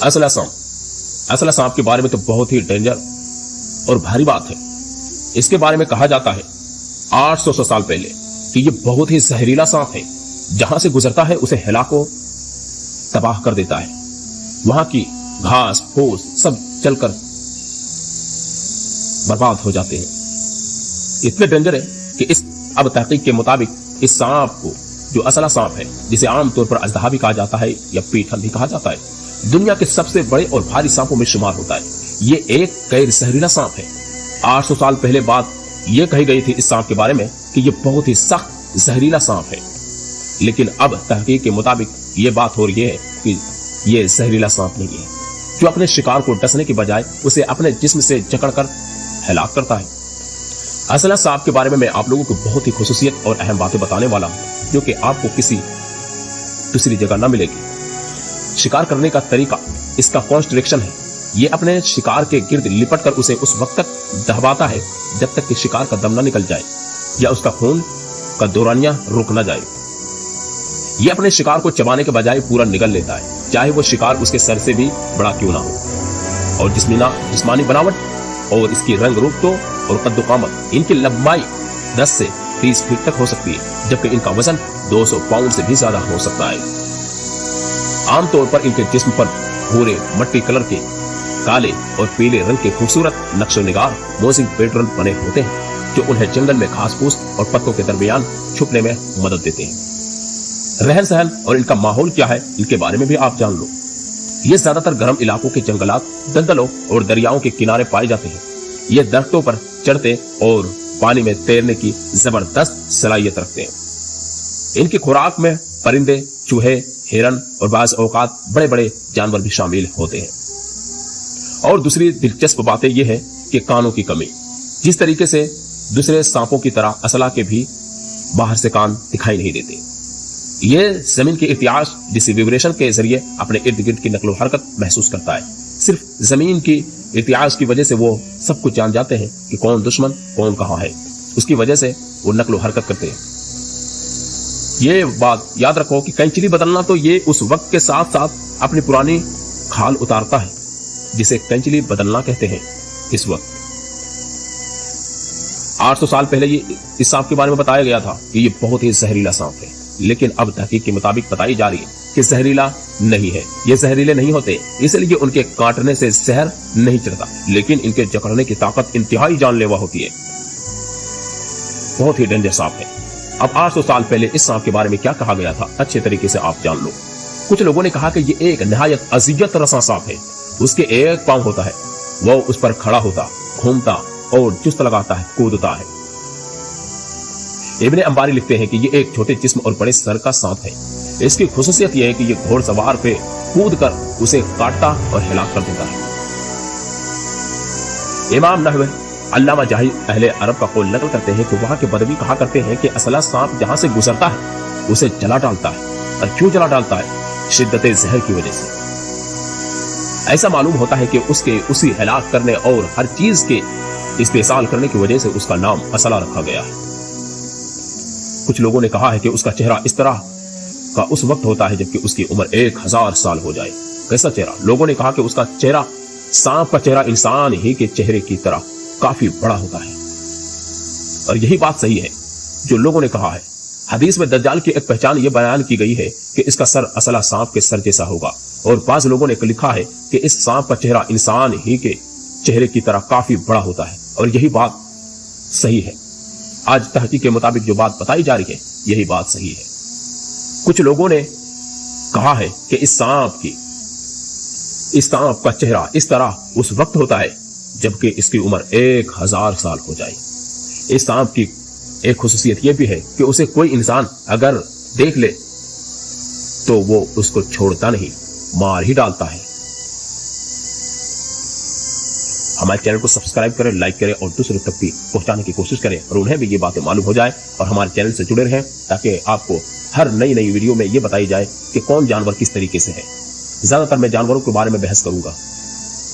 असला सांप। असला सांप के बारे में तो बहुत ही डेंजर और भारी बात है। इसके बारे में कहा जाता है 800 साल पहले कि ये बहुत ही जहरीला सांप है, जहां से गुजरता है उसे हिला को तबाह कर देता है। वहां की घास फूस सब चलकर बर्बाद हो जाते हैं। इतने डेंजर है कि इस अब तहकीक के मुताबिक इस सांप को, जो असला सांप है, जिसे आमतौर पर अजदहा भी कहा जाता है या पीठन भी कहा जाता है, दुनिया के सबसे बड़े और भारी सांपों में शुमार होता है। ये एक गैर जहरीला सांप है। 800 साल पहले बात यह कही गई थी इस सांप के बारे में कि यह बहुत ही सख्त जहरीला सांप है, लेकिन अब तहकीक के मुताबिक ये बात हो रही है कि यह जहरीला सांप नहीं है, जो अपने शिकार को डसने के बजाय उसे अपने जिस्म से जकड़कर हलाक करता है। असला सांप के बारे में मैं आप लोगों को बहुत ही खुसूसियत और अहम बातें बताने वाला हूं, जो कि आपको किसी दूसरी जगह न मिलेगी। शिकार करने का तरीका इसका कॉन्स्ट्रक्शन है। ये अपने शिकार के गिर्द लिपट कर उसे उस वक्त तक दबाता है जब तक कि शिकार का दम न निकल जाए या उसका खून का दौरानिया रुक न जाए। ये अपने शिकार को चबाने के बजाय पूरा निगल लेता है, चाहे वो शिकार उसके सर से भी बड़ा क्यों ना हो। और जिस्मानी बनावट और इसकी रंग रूप तो और कद्दो कामत, इनकी लंबाई 10 से 30 फीट तक हो सकती है, जबकि इनका वजन 200 पाउंड से भी ज्यादा हो सकता है। आमतौर पर इनके जिस्म पर भूरे मट्टी कलर के, काले और पीले रंग के खूबसूरत नक्शो निगार मोजिंग पैटर्न बने होते हैं, जो उन्हें जंगल में घास फूस और पत्तों के दरमियान छुपने में मदद देते हैं। रहन सहन और इनका माहौल क्या है, इनके बारे में भी आप जान लो। ये ज्यादातर गर्म इलाकों के जंगलात, दलदलों और दरियाओं के किनारे पाए जाते हैं। ये दरख्तों पर चढ़ते और पानी में तैरने की जबरदस्त सलाहियत रखते हैं। इनकी खुराक में परिंदे, चूहे, हिरन और बाज औकात बड़े बड़े जानवर भी शामिल होते हैं। और दूसरी दिलचस्प बातें यह है कि कानों की कमी। जिस तरीके से दूसरे सांपों की तरह असला के भी बाहर से कान दिखाई नहीं देते। ये जमीन के इतिहास जिसे विब्रेशन के जरिए अपने इर्द गिर्द की नकलो हरकत महसूस करता है। सिर्फ जमीन की इतिहास की वजह से वो सब कुछ जान जाते हैं कि कौन दुश्मन कौन कहाँ है। उसकी वजह से वो नकलो हरकत करते हैं। ये बात याद रखो कि कैंचिली बदलना तो ये उस वक्त के साथ साथ अपनी पुरानी खाल उतारता है, जिसे कैंचिली बदलना कहते हैं। इस वक्त 800 साल पहले ये इस सांप के बारे में बताया गया था कि ये बहुत ही जहरीला सांप है, लेकिन अब तहकीक के मुताबिक बताई जा रही है कि जहरीला नहीं है। ये जहरीले नहीं होते, इसलिए उनके काटने से जहर नहीं चढ़ता, लेकिन इनके जकड़ने की ताकत इंतहाई जानलेवा होती है। बहुत ही डेंजर सांप है। अब 800 साल पहले इस सांप के बारे में क्या कहा गया था, अच्छे तरीके से आप जान लो। कुछ लोगों ने कहा कि ये एक नहायत अजियत रसा सांप है। उसके एक पांव होता है, वो उस पर खड़ा होता, घूमता और चुस्त लगाता है, कूदता है। इब्ने अंबारी लिखते हैं कि ये एक छोटे जिस्म और बड़े सर का सांप है। इसकी खुसूसियत यह है कि ये घोड़सवार पे कूद कर उसे काटता और हिलाक कर देता है। इमाम नहवी अल्लामा जाहिद अहले अरब का कौल नकल करते हैं कि वहां के बदवी कहा करते हैं कि असला सांप जहां से गुजरता है उसे जला डालता है। और क्यों जला डालता है? शिद्दत जहर की वजह से। ऐसा मालूम होता है कि उसके उसी हिलाक करने और हर चीज के इस्तेसाल करने की वजह से उसका नाम असला रखा गया है। कुछ लोगों ने कहा है कि उसका चेहरा इस तरह का उस वक्त होता है जबकि उसकी उम्र 1000 साल हो जाए। कैसा चेहरा? लोगों ने कहा कि उसका चेहरा, सांप का चेहरा इंसान ही के चेहरे की तरह काफी बड़ा होता है। और यही बात सही है जो लोगों ने कहा है। हदीस में दज्जाल की एक पहचान यह बयान की गई है कि इसका सर असला सांप के सर जैसा होगा। और बाज लोगों ने लिखा है कि इस सांप का चेहरा इंसान ही के चेहरे की तरह काफी बड़ा होता है। और यही बात सही है। आज तहकीक के मुताबिक जो बात बताई जा रही है, यही बात सही है। कुछ लोगों ने कहा है कि इस सांप का चेहरा इस तरह उस वक्त होता है जबकि इसकी उम्र 1000 साल हो जाए। इस सांप की एक खुसूसियत यह भी है कि उसे कोई इंसान अगर देख ले तो वो उसको छोड़ता नहीं, मार ही डालता है। हमारे चैनल को सब्सक्राइब करें, लाइक करें और दूसरों तक भी पहुंचाने की कोशिश करें और उन्हें भी ये बातें मालूम हो जाए और हमारे चैनल से जुड़े रहें ताकि आपको हर नई वीडियो में ये बताई जाए कि कौन जानवर किस तरीके से है। ज्यादातर मैं जानवरों के बारे में बहस करूंगा।